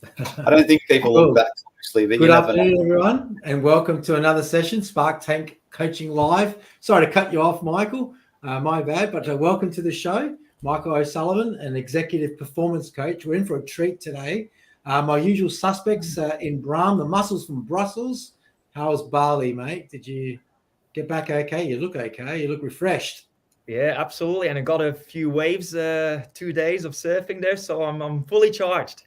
I don't think people look that closely, but Good afternoon, everyone, and welcome to another session, Spark Tank Coaching Live. Sorry to cut you off, Michael. My bad, but welcome to the show. Michael O'Sullivan, an executive performance coach. We're in for a treat today. My usual suspects in Bram, the muscles from Brussels. How's Bali, mate? Did you get back okay? You look okay. You look refreshed. Yeah, absolutely. And I got a few waves, 2 days of surfing there, so I'm fully charged.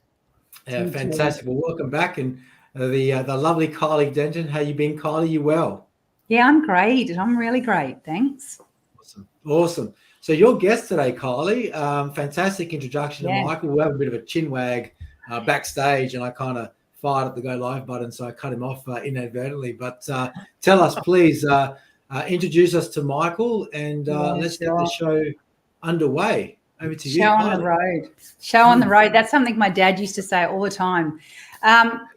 Yeah, fantastic. Well, welcome back. And the lovely Kylie Denton. How you been, Kylie? You well? Yeah, I'm great. I'm really great. Thanks. Awesome. So your guest today, Kylie, fantastic introduction to Michael. We'll have a bit of a chin wag backstage, and I kind of fired up the go live button, so I cut him off inadvertently. But tell us, please, introduce us to Michael, and let's get the show underway. Over to you, Show Kylie. on the road. Show on the road. That's something my dad used to say all the time.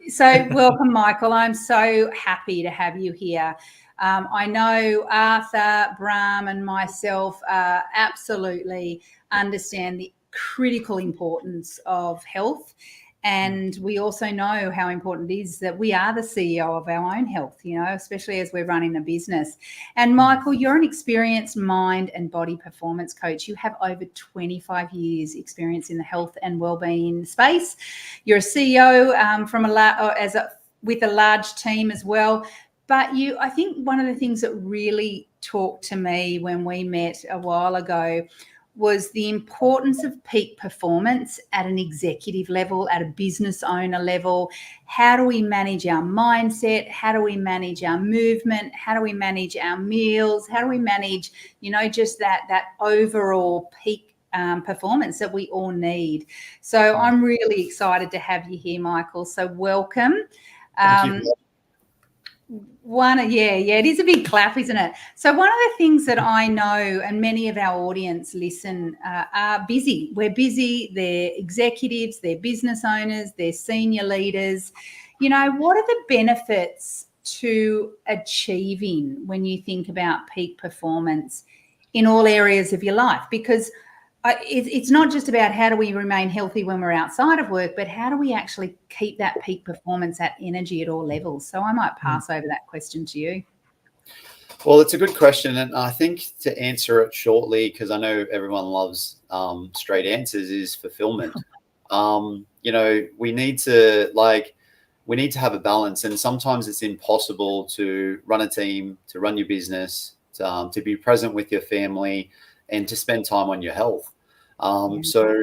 So welcome, Michael. I'm so happy to have you here. I know Arthur, Bram, and myself absolutely understand the critical importance of health. And we also know how important it is that we are the CEO of our own health, you know, especially as we're running a business. And Michael, you're an experienced mind and body performance coach. You have over 25 years experience in the health and wellbeing space. You're a CEO with a large team as well. But I think one of the things that really talked to me when we met a while ago was the importance of peak performance at an executive level, at a business owner level. How do we manage our mindset? How do we manage our movement? How do we manage our meals? How do we manage, you know, just that overall peak performance that we all need? So I'm really excited to have you here, Michael. So welcome. Thank you. It is a big clap, isn't it? So one of the things that I know, and many of our audience listen, are busy. We're busy. They're executives, they're business owners, they're senior leaders. You know, what are the benefits to achieving when you think about peak performance in all areas of your life? Because it's not just about how do we remain healthy when we're outside of work, but how do we actually keep that peak performance, that energy at all levels? So I might pass over that question to you. Well, it's a good question. And I think to answer it shortly, because I know everyone loves straight answers, is fulfillment. You know, we need to have a balance. And sometimes it's impossible to run a team, to run your business, to be present with your family, and to spend time on your health. So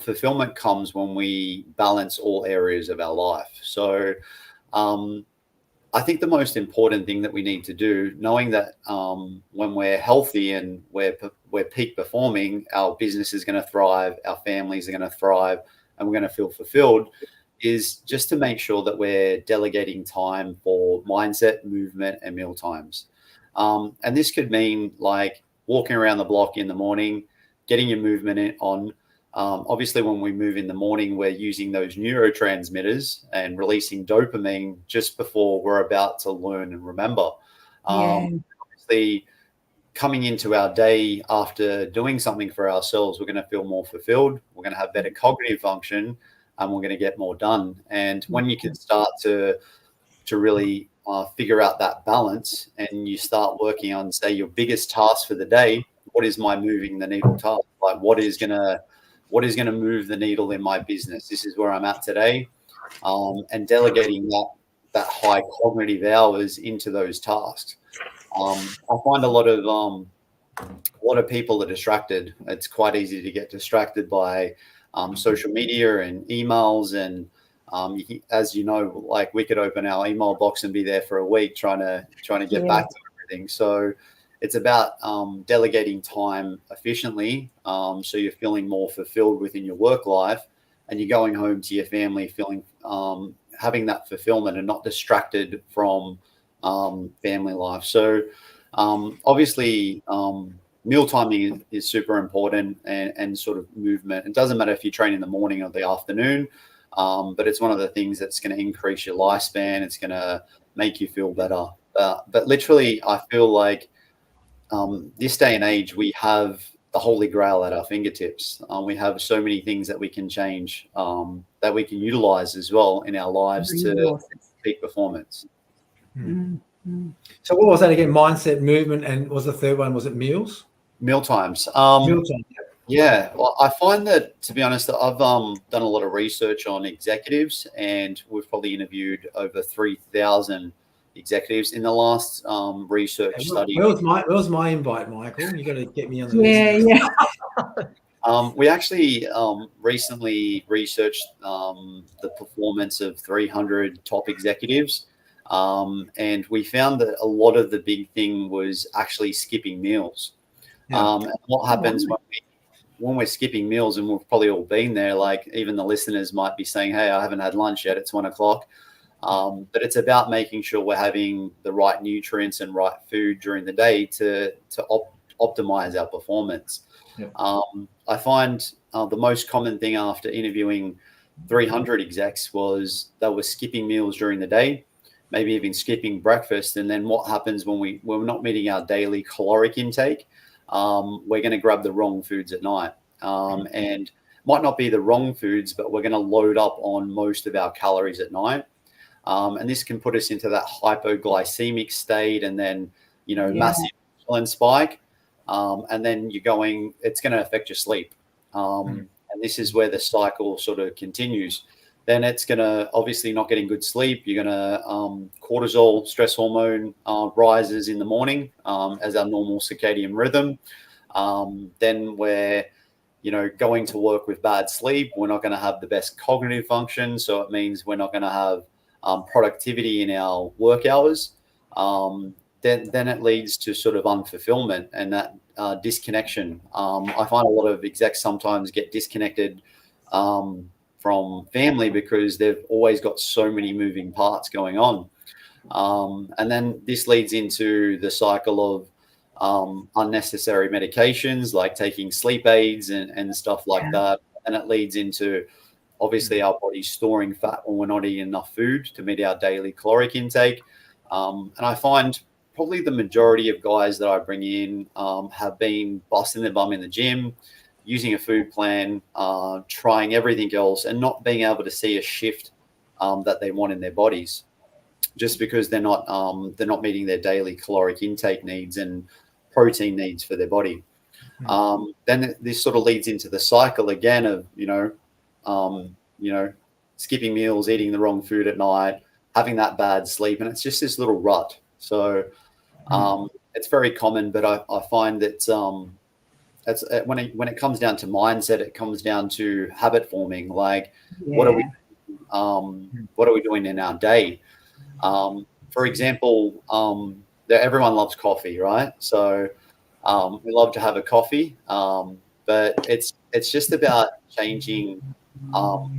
fulfillment comes when we balance all areas of our life. So I think the most important thing that we need to do, knowing that when we're healthy and we're peak performing, our business is going to thrive, our families are going to thrive, and we're going to feel fulfilled, is just to make sure that we're delegating time for mindset, movement, and meal times. And this could mean like walking around the block in the morning, getting your movement on. Obviously, when we move in the morning, we're using those neurotransmitters and releasing dopamine just before we're about to learn and remember. Obviously, coming into our day after doing something for ourselves, we're going to feel more fulfilled. We're going to have better cognitive function, and we're going to get more done. And when you can start to really figure out that balance, and you start working on, say, your biggest task for the day. What is my moving the needle task? Like, what is gonna move the needle in my business? This is where I'm at today, and delegating that high cognitive hours into those tasks. I find a lot of people are distracted. It's quite easy to get distracted by social media and emails, and as you know, like we could open our email box and be there for a week trying to get back to everything. So it's about delegating time efficiently, so you're feeling more fulfilled within your work life, and you're going home to your family feeling having that fulfillment and not distracted from family life. So obviously meal timing is super important, and sort of movement. It doesn't matter if you train in the morning or the afternoon. But it's one of the things that's going to increase your lifespan. It's going to make you feel better. But literally, I feel like this day and age, we have the holy grail at our fingertips. We have so many things that we can change, that we can utilize as well in our lives to peak performance. So what was that again? Mindset, movement, and was the third one? Was it meals? Meal times. Mealtime. Yeah, well, I find that, to be honest, I've done a lot of research on executives, and we've probably interviewed over 3,000 executives in the last research study. Where was my invite, Michael? You got to get me on the list. Yeah. We actually recently researched the performance of 300 top executives, and we found that a lot of the big thing was actually skipping meals. And what happens when we're skipping meals, and we've probably all been there, like even the listeners might be saying, hey, I haven't had lunch yet, it's 1 o'clock. But it's about making sure we're having the right nutrients and right food during the day to optimize our performance. I find the most common thing after interviewing 300 execs was they were skipping meals during the day, maybe even skipping breakfast. And then what happens when we're not meeting our daily caloric intake? We're going to grab the wrong foods at night, and might not be the wrong foods, but we're going to load up on most of our calories at night. And this can put us into that hypoglycemic state, and then, massive insulin spike. And then it's going to affect your sleep. And this is where the cycle sort of continues. Then it's going to, obviously not getting good sleep. You're going to, cortisol, stress hormone, rises in the morning, as our normal circadian rhythm. Then we're, going to work with bad sleep. We're not going to have the best cognitive function. So it means we're not going to have productivity in our work hours. Then it leads to sort of unfulfillment and that disconnection. I find a lot of execs sometimes get disconnected from family because they've always got so many moving parts going on. And then this leads into the cycle of unnecessary medications, like taking sleep aids and stuff like that. And it leads into, obviously, our body's storing fat when we're not eating enough food to meet our daily caloric intake. And I find probably the majority of guys that I bring in have been busting their bum in the gym, using a food plan, trying everything else, and not being able to see a shift that they want in their bodies, just because they're not meeting their daily caloric intake needs and protein needs for their body. Then this sort of leads into the cycle again of skipping meals, eating the wrong food at night, having that bad sleep, and it's just this little rut. So it's very common, but I find that when it comes down to mindset, it comes down to habit forming. Like, what are we doing in our day? For example, everyone loves coffee, right? So we love to have a coffee, but it's just about changing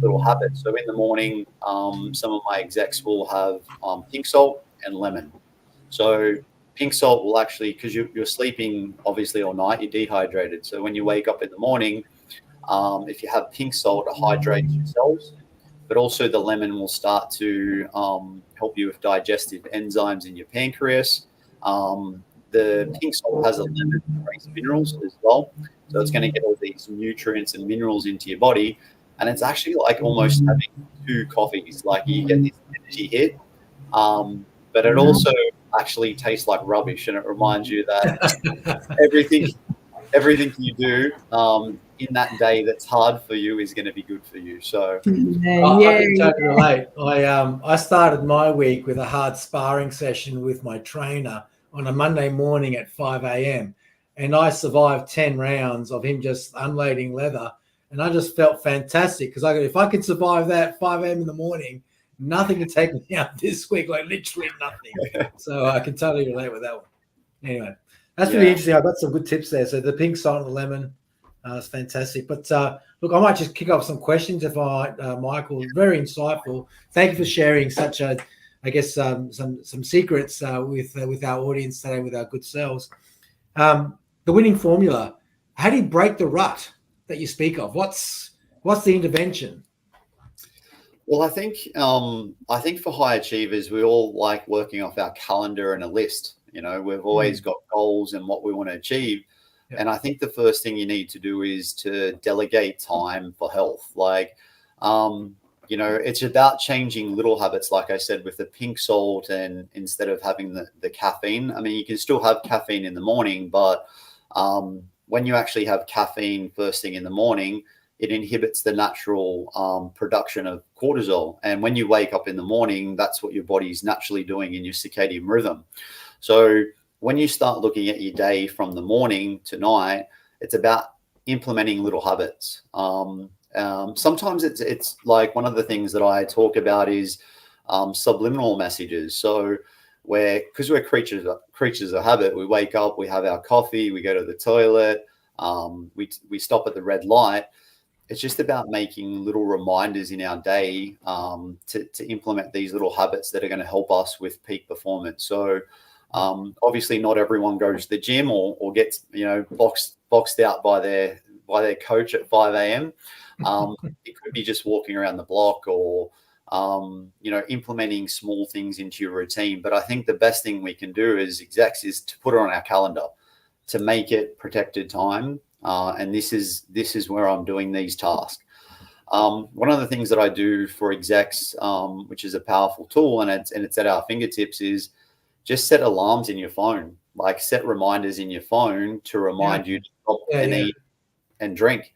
little habits. So in the morning, some of my execs will have pink salt and lemon. So pink salt will actually, because you're sleeping obviously all night, you're dehydrated. So when you wake up in the morning, if you have pink salt, it hydrates your cells, but also the lemon will start to help you with digestive enzymes in your pancreas. The pink salt has a lemon trace minerals as well. So it's going to get all these nutrients and minerals into your body. And it's actually like almost having 2 coffees. Like, you get this energy hit, but it also actually tastes like rubbish, and it reminds you that everything you do in that day that's hard for you is going to be good for you. So I can totally relate. I started my week with a hard sparring session with my trainer on a Monday morning at 5 a.m. and I survived 10 rounds of him just unloading leather, and I just felt fantastic because if I could survive that 5 a.m. in the morning, nothing can take me out this week, like literally nothing. So I can totally relate with that one. Anyway, that's really interesting. I've got some good tips there. So the pink salt and the lemon is fantastic. But look, I might just kick off some questions if Michael. Very insightful. Thank you for sharing such some secrets with our audience today, with our good selves. The winning formula. How do you break the rut that you speak of? What's the intervention? Well, I think for high achievers, we all like working off our calendar and a list. We've always got goals and what we want to achieve. And I think the first thing you need to do is to delegate time for health. Like, it's about changing little habits, like I said, with the pink salt, and instead of having the caffeine. I mean, you can still have caffeine in the morning, but when you actually have caffeine first thing in the morning, it inhibits the natural production of cortisol. And when you wake up in the morning, that's what your body's naturally doing in your circadian rhythm. So when you start looking at your day from the morning to night, it's about implementing little habits. Sometimes it's like, one of the things that I talk about is subliminal messages. So because we're creatures of habit, we wake up, we have our coffee, we go to the toilet, we stop at the red light. It's just about making little reminders in our day to implement these little habits that are going to help us with peak performance. So obviously not everyone goes to the gym or gets boxed out by their coach at 5 a.m. It could be just walking around the block, or implementing small things into your routine. But I think the best thing we can do as execs is to put it on our calendar, to make it protected time. And this is where I'm doing these tasks. One of the things that I do for execs, which is a powerful tool, and it's at our fingertips, is just set alarms in your phone. Like, set reminders in your phone to remind you to stop and eat and drink.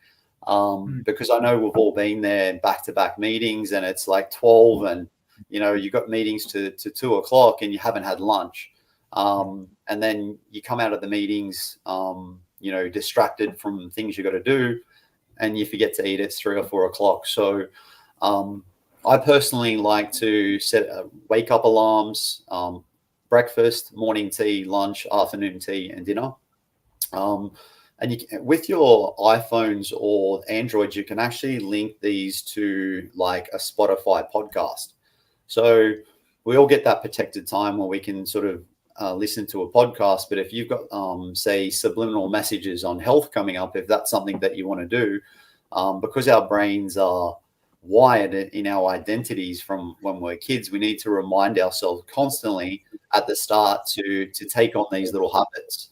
Because I know we've all been there, back-to-back meetings, and it's like 12, and you've got meetings to 2 o'clock, and you haven't had lunch. And then you come out of the meetings, distracted from things you got to do, and you forget to eat at 3 or 4 o'clock. So I personally like to set wake up alarms, breakfast, morning tea, lunch, afternoon tea, and dinner. And with your iPhones or Androids, you can actually link these to like a Spotify podcast. So we all get that protected time where we can sort of listen to a podcast. But if you've got, say, subliminal messages on health coming up, if that's something that you want to do, because our brains are wired in our identities from when we're kids, we need to remind ourselves constantly at the start to take on these little habits.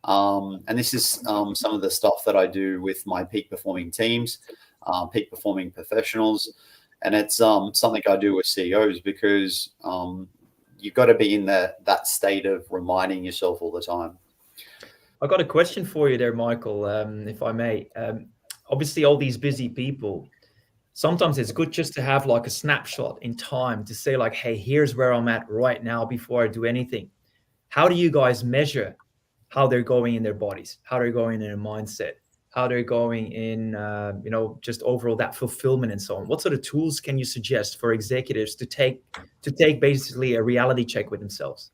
And this is some of the stuff that I do with my peak performing teams, peak performing professionals. And it's something I do with CEOs, because you've got to be in that state of reminding yourself all the time. I've got a question for you there, Micheal, if I may. Obviously, all these busy people, sometimes it's good just to have like a snapshot in time to say like, hey, here's where I'm at right now before I do anything. How do you guys measure how they're going in their bodies, how they're going in their mindset, how they're going in, just overall that fulfillment and so on? What sort of tools can you suggest for executives to take basically a reality check with themselves?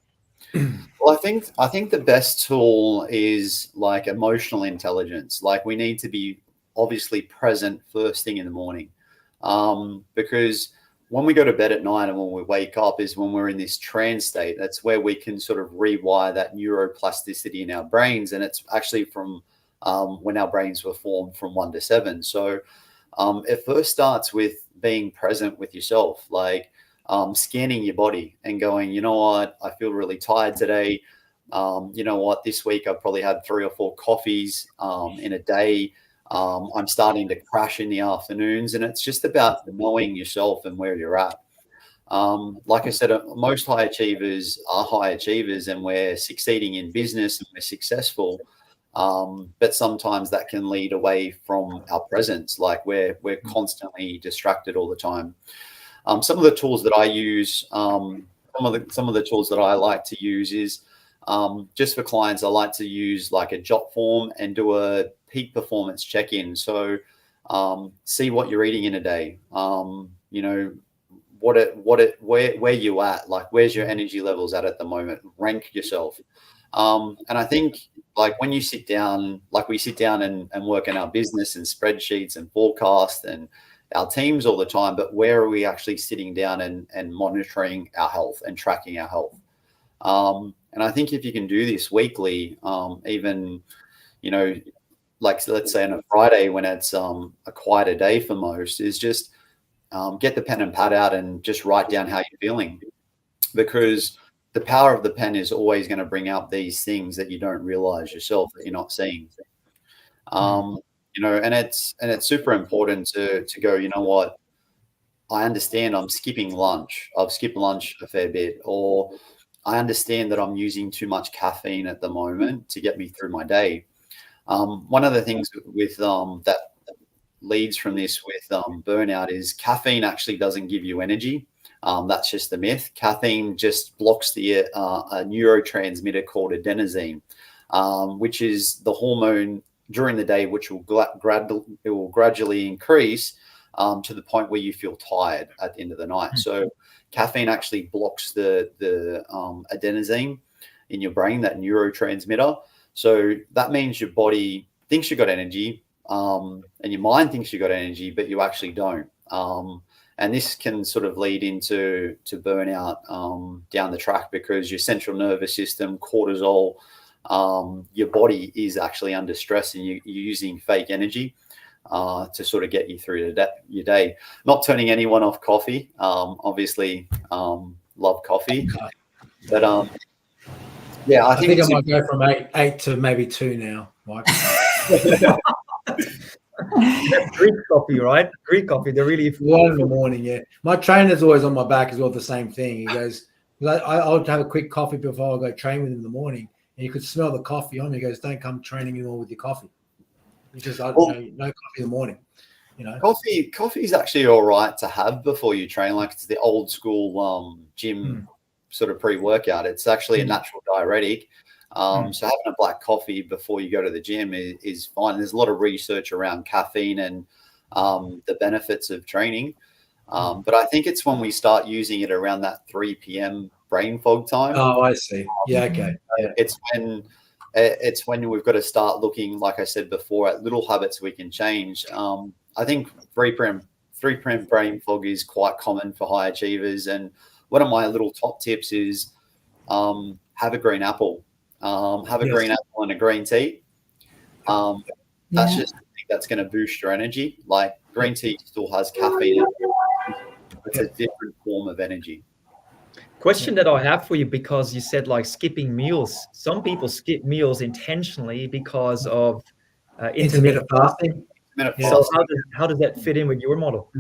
Well, I think the best tool is like emotional intelligence. Like, we need to be obviously present first thing in the morning, because when we go to bed at night and when we wake up is when we're in this trance state. That's where we can sort of rewire that neuroplasticity in our brains. And it's actually from when our brains were formed from 1 to 7. So it first starts with being present with yourself, like scanning your body and going, you know what, I feel really tired today. You know what, this week I've probably had 3 or 4 coffees in a day. I'm starting to crash in the afternoons, and it's just about knowing yourself and where you're at. Like I said, most high achievers are high achievers, and we're succeeding in business and we're successful. But sometimes that can lead away from our presence. Like, we're constantly distracted all the time. Some of the tools that I use, some of the tools that I like to use is just for clients. I like to use like a jot form and do a peak performance check-in. So see what you're eating in a day. Where you at, like where's your energy levels at the moment, rank yourself. And I think like when you sit down, like we sit down and work in our business and spreadsheets and forecast and our teams all the time, but where are we actually sitting down and monitoring our health and tracking our health? And I think if you can do this weekly, even, like let's say on a Friday when it's a quieter day for most, is just get the pen and pad out and just write down how you're feeling, because the power of the pen is always going to bring out these things that you don't realize yourself that you're not seeing. You know, and it's super important to go, you know what, I understand I'm skipping lunch. I've skipped lunch a fair bit, or I understand that I'm using too much caffeine at the moment to get me through my day. One of the things with that leads from this with burnout is caffeine actually doesn't give you energy. That's just a myth. Caffeine just blocks the a neurotransmitter called adenosine, which is the hormone during the day, which will gradually increase to the point where you feel tired at the end of the night. So caffeine actually blocks the adenosine in your brain, that neurotransmitter. So that means your body thinks you got energy, and your mind thinks you got energy, but you actually don't. And this can sort of lead into burnout down the track, because your central nervous system, cortisol, your body is actually under stress, and you're using fake energy to sort of get you through your day. Not turning anyone off coffee. Obviously, love coffee, but yeah, I think I might go from eight to maybe 2 now, Mike. Greek coffee, right? Greek coffee. They're really 1 in the morning. Yeah, my trainer's always on my back as well. The same thing. He goes, I'll have a quick coffee before I go train with him in the morning, and you could smell the coffee on me. He goes, "Don't come training anymore with your coffee." He says, "No coffee in the morning." You know, coffee is actually all right to have before you train. Like, it's the old school gym sort of pre-workout. It's actually a natural diuretic. So having a black coffee before you go to the gym is fine. There's a lot of research around caffeine and the benefits of training. But I think it's when we start using it around that 3 p.m. brain fog time. Oh, I see. Yeah, okay. Yeah. It's when we've got to start looking, like I said before, at little habits we can change. I think 3 p.m. brain fog is quite common for high achievers. And one of my little top tips is have a green apple. Have a green apple and a green tea. That's just something that's going to boost your energy. Like, green tea still has caffeine in it. It's a different form of energy. Question that I have for you, because you said like skipping meals. Some people skip meals intentionally because of intermittent fasting. So how does that fit in with your model?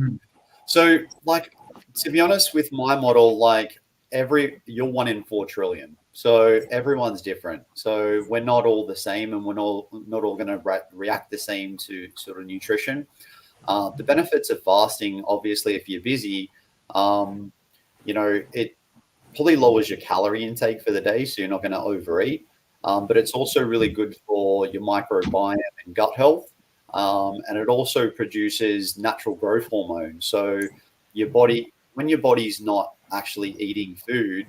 So, like, to be honest, with my model, like, you're 1 in 4 trillion. So everyone's different. So we're not all the same, and we're not all going to react the same to sort of nutrition. The benefits of fasting, obviously, if you're busy, you know, it probably lowers your calorie intake for the day, so you're not going to overeat. But it's also really good for your microbiome and gut health. And it also produces natural growth hormones. So when your body's not actually eating food,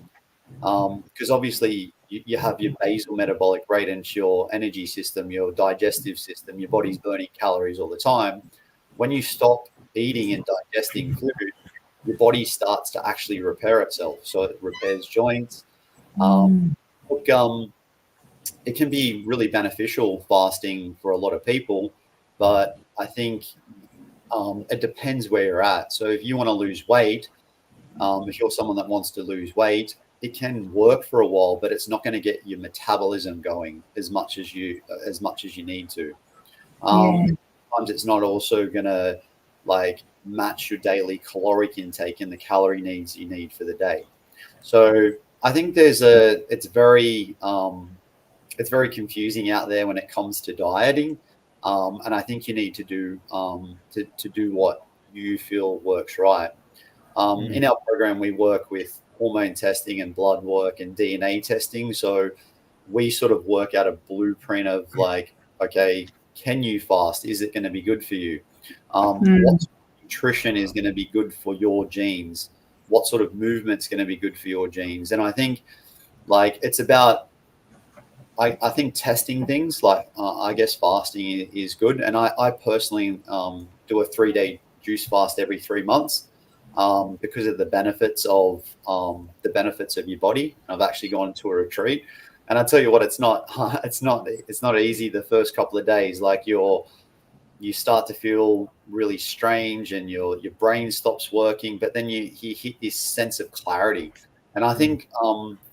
because obviously you have your basal metabolic rate into your energy system, your digestive system, your body's burning calories all the time. When you stop eating and digesting food, your body starts to actually repair itself. So it repairs joints. Look, it can be really beneficial, fasting, for a lot of people, but I think it depends where you're at. So if you want to lose weight, if you're someone that wants to lose weight, it can work for a while, but it's not going to get your metabolism going as much as you need to. Sometimes it's not also going to like match your daily caloric intake and the calorie needs you need for the day. So I think it's very confusing out there when it comes to dieting, and I think you need to do what you feel works right. In our program, we work with hormone testing and blood work and DNA testing. So we sort of work out a blueprint of like, okay, can you fast? Is it going to be good for you? What sort of nutrition is going to be good for your genes? What sort of movement's going to be good for your genes? And I think like it's about, I think testing things like, I guess fasting is good. And I personally do a 3-day juice fast every 3 months. Because of the benefits of your body. I've actually gone to a retreat, and I tell you what, it's not easy the first couple of days. Like you start to feel really strange, and your brain stops working, but then you hit this sense of clarity. And I think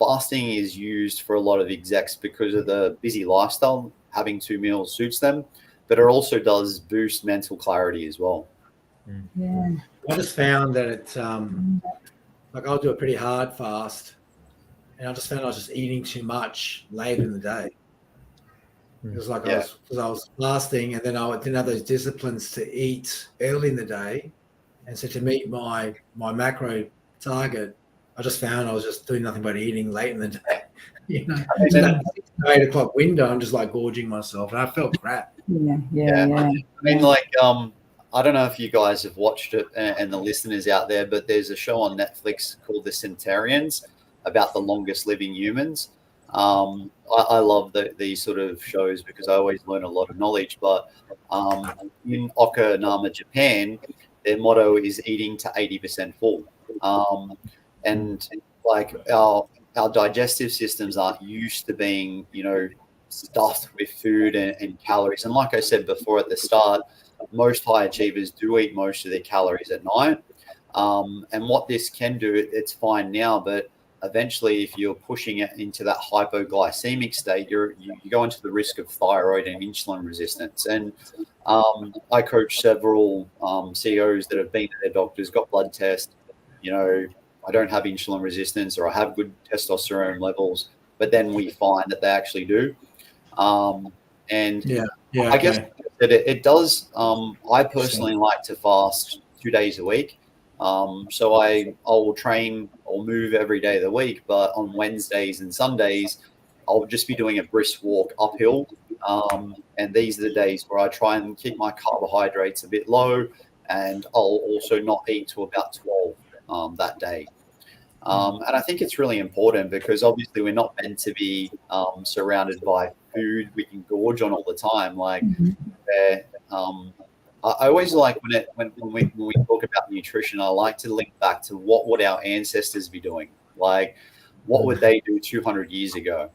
fasting is used for a lot of execs because of the busy lifestyle. Having 2 meals suits them, but it also does boost mental clarity as well. Yeah. I just found that it's like I'll do a pretty hard fast, and I just found I was just eating too much late in the day. It was like I was fasting, and then I didn't have those disciplines to eat early in the day, and so to meet my macro target, I just found I was just doing nothing but eating late in the day. You know, so that 6 to 8 o'clock window, I'm just like gorging myself, and I felt crap. Yeah. I mean, like, I don't know if you guys have watched it and the listeners out there, but there's a show on Netflix called The Centurions about the longest living humans. I love these sort of shows because I always learn a lot of knowledge. But in Okinawa, Japan, their motto is eating to 80% full. And like our digestive systems aren't used to being, stuffed with food and calories. And like I said before at the start, most high achievers do eat most of their calories at night. And what this can do, it's fine now, but eventually if you're pushing it into that hypoglycemic state, you go into the risk of thyroid and insulin resistance. And I coach several CEOs that have been to their doctors, got blood tests, I don't have insulin resistance or I have good testosterone levels, but then we find that they actually do. I guess that it does. I personally like to fast 2 days a week. So I will train or move every day of the week, but on Wednesdays and Sundays, I'll just be doing a brisk walk uphill. And these are the days where I try and keep my carbohydrates a bit low, and I'll also not eat till about 12 that day. And I think it's really important because obviously we're not meant to be surrounded by food we can gorge on all the time. Like, I always like when we talk about nutrition, I like to link back to what would our ancestors be doing? Like, what would they do 200 years ago?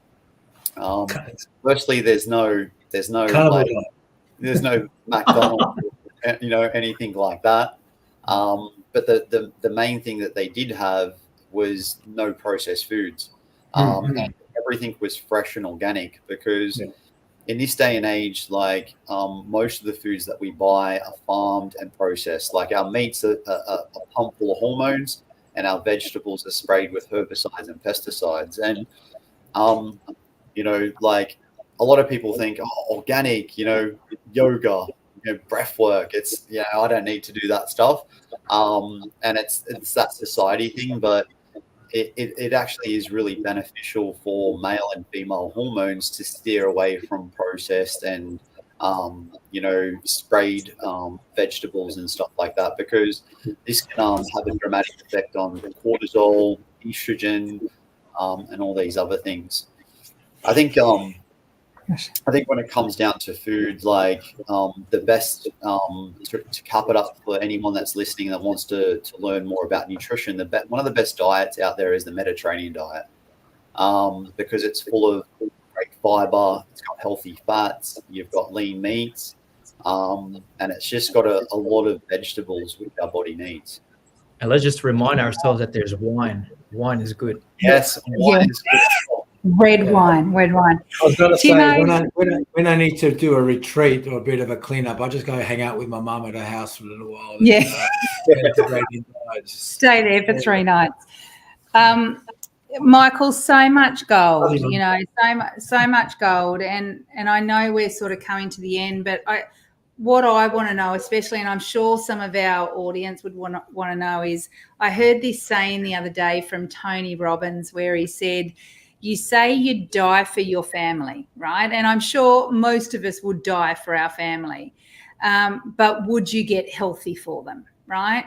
Firstly, there's no McDonald's, anything like that. But the main thing that they did have was no processed foods. And everything was fresh and organic because in this day and age, like most of the foods that we buy are farmed and processed. Like our meats are pumped full of hormones, and our vegetables are sprayed with herbicides and pesticides. And like a lot of people think, organic, yoga, breath work. It's I don't need to do that stuff. And it's that society thing, but it actually is really beneficial for male and female hormones to steer away from processed and sprayed vegetables and stuff like that, because this can have a dramatic effect on cortisol, estrogen, and all these other things. I think when it comes down to food, like the best to cap it up for anyone that's listening that wants to learn more about nutrition, one of the best diets out there is the Mediterranean diet, because it's full of great fiber, it's got healthy fats, you've got lean meats, and it's just got a lot of vegetables which our body needs. And let's just remind ourselves that there's wine. Wine is good. Yes, wine is good. Red wine. I was going to say, when I need to do a retreat or a bit of a cleanup, I just go hang out with my mum at her house for a little while. Stay there for 3 nights. Michael, so much gold, so much gold. And I know we're sort of coming to the end, but what I want to know, especially, and I'm sure some of our audience would want to know, is I heard this saying the other day from Tony Robbins where he said, you say you die for your family, right? And I'm sure most of us would die for our family, but would you get healthy for them, right?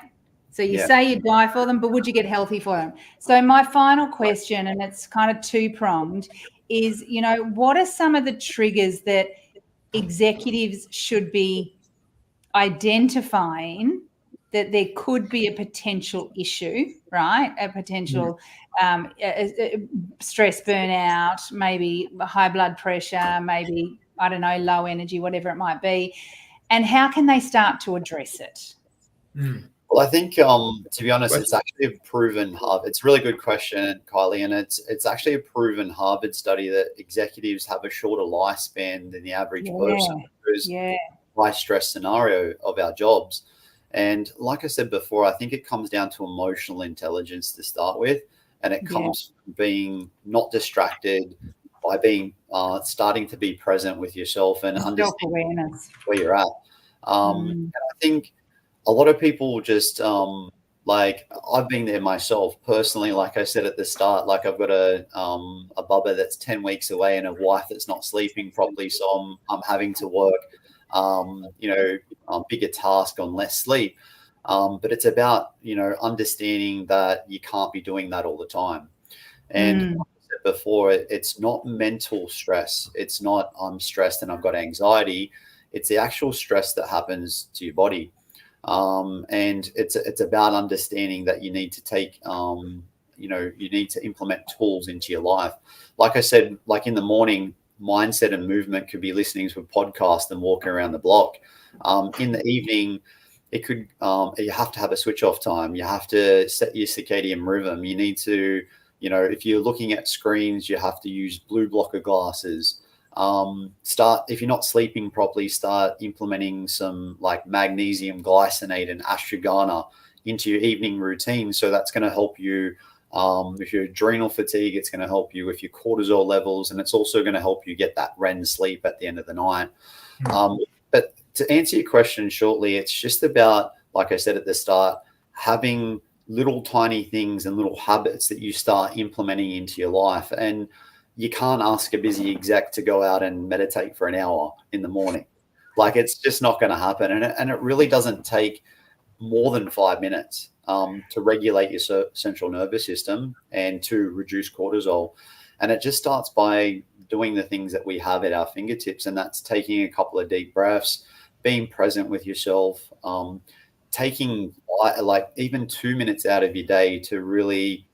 So you say you die for them, but would you get healthy for them? So my final question, and it's kind of two-pronged, is, what are some of the triggers that executives should be identifying that there could be a potential issue, right? A potential stress, burnout, maybe high blood pressure, maybe, I don't know, low energy, whatever it might be. And how can they start to address it? Well, I think, to be honest, it's actually a proven it's a really good question, Kylie, and it's actually a proven Harvard study that executives have a shorter lifespan than the average person. Because high stress scenario of our jobs. And like I said before, I think it comes down to emotional intelligence to start with. And it comes from being not distracted, by being starting to be present with yourself and understanding Self-awareness. where you're at. And I think a lot of people just like, I've been there myself personally. Like I said at the start, like I've got a bubba that's 10 weeks away and a wife that's not sleeping properly, so I'm having to work bigger task on less sleep. But it's about understanding that you can't be doing that all the time. And like I said before, it's not mental stress. It's not I'm stressed and I've got anxiety. It's the actual stress that happens to your body. And it's about understanding that you need to take, you need to implement tools into your life. Like I said, like in the morning, mindset and movement could be listening to a podcast and walking around the block. In the evening, it could, you have to have a switch off time. You have to set your circadian rhythm. You need to, if you're looking at screens, you have to use blue blocker glasses. If you're not sleeping properly, start implementing some like magnesium glycinate and ashwagandha into your evening routine. So that's going to help you with your adrenal fatigue. It's going to help you with your cortisol levels, and it's also going to help you get that REM sleep at the end of the night. But to answer your question shortly, it's just about, like I said at the start, having little tiny things and little habits that you start implementing into your life. And you can't ask a busy exec to go out and meditate for an hour in the morning. Like, it's just not going to happen. And it really doesn't take more than 5 minutes to regulate your central nervous system and to reduce cortisol. And it just starts by doing the things that we have at our fingertips. And that's taking a couple of deep breaths, being present with yourself, taking like even 2 minutes out of your day to really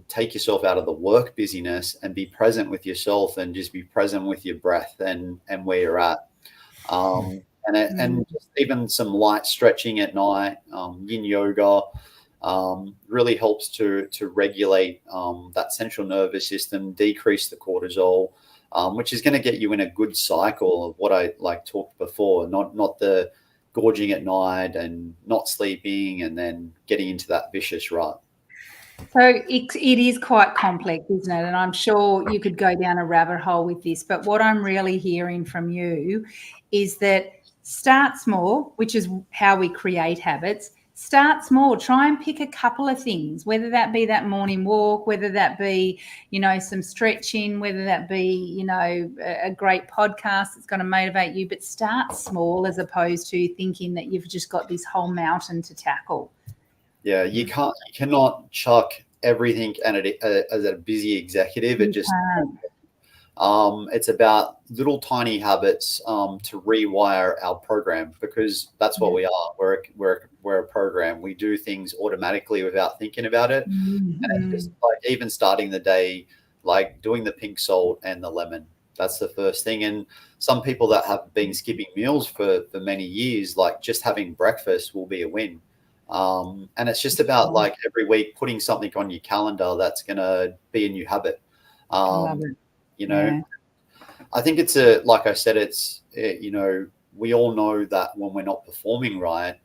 take yourself out of the work busyness and be present with yourself and just be present with your breath and where you're at. And just even some light stretching at night, yin yoga, really helps to regulate that central nervous system, decrease the cortisol, which is going to get you in a good cycle of what I talked before, not the gorging at night and not sleeping and then getting into that vicious rut. So it is quite complex, isn't it? And I'm sure you could go down a rabbit hole with this. But what I'm really hearing from you is that start small, which is how we create habits. Start small. Try and pick a couple of things, whether that be that morning walk, whether that be, some stretching, whether that be, a great podcast that's going to motivate you. But start small as opposed to thinking that you've just got this whole mountain to tackle. Yeah, you cannot chuck everything as a busy executive. It just it's about little tiny habits to rewire our program, because that's what we are. We're a program. We do things automatically without thinking about it. And it's just like even starting the day, like doing the pink salt and the lemon. That's the first thing. And some people that have been skipping meals for many years, like just having breakfast will be a win. And it's just about like every week putting something on your calendar that's going to be a new habit. I think it's like I said, we all know that when we're not performing right,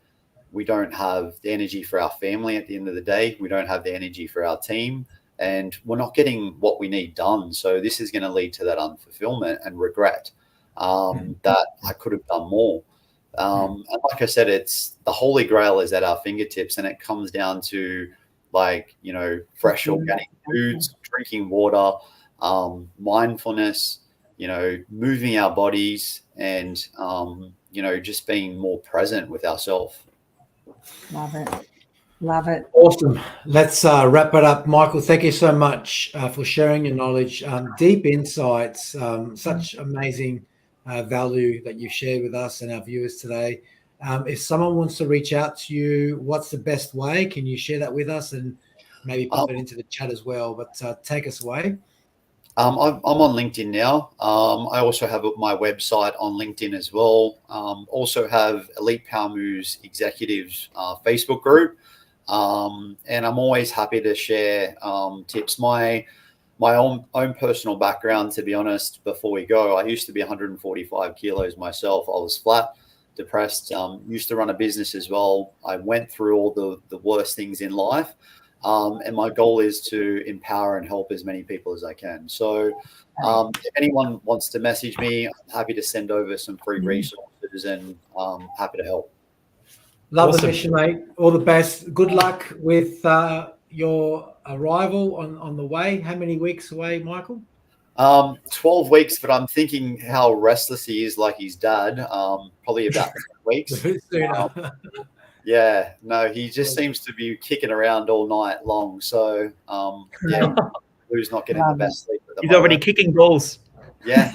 we don't have the energy for our family at the end of the day. We don't have the energy for our team, and we're not getting what we need done. So this is going to lead to that unfulfillment and regret that I could have done more. And like I said, it's the holy grail is at our fingertips, and it comes down to fresh organic foods, drinking water, mindfulness, moving our bodies, and just being more present with ourselves. Love it. Awesome. Let's wrap it up. Micheal, thank you so much for sharing your knowledge, deep insights, such amazing value that you've shared with us and our viewers today. If someone wants to reach out to you, what's the best way? Can you share that with us and maybe pop it into the chat as well? But take us away. I'm on LinkedIn now. I also have my website on LinkedIn as well. Also have Elite Power Moves Executives Facebook group. And I'm always happy to share tips. My my own personal background, to be honest, before we go, I used to be 145 kilos myself. I was flat, depressed, used to run a business as well. I went through all the worst things in life. And my goal is to empower and help as many people as I can. So if anyone wants to message me, I'm happy to send over some free resources and happy to help. Love Awesome. the mission, mate. All the best. Good luck with your arrival on the way. How many weeks away, Michael? 12 weeks, but I'm thinking how restless he is like his dad. Probably about 10 weeks. Yeah, no, he just seems to be kicking around all night long. So, yeah, Lou's not getting the best sleep at the He's moment. already kicking goals. Yeah,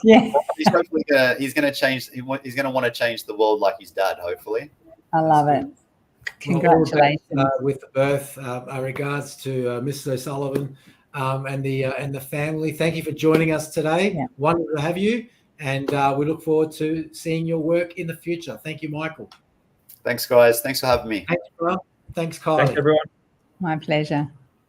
Yeah, he's hopefully he's going to change. He's going to want to change the world like his dad. Hopefully. I love it. Congratulations. With the birth, our regards to Mrs. O'Sullivan and the family. Thank you for joining us today. Yeah. Wonderful to have you, and we look forward to seeing your work in the future. Thank you, Michael. Thanks, guys. Thanks for having me. Thanks, Kylie. Thanks, everyone. My pleasure.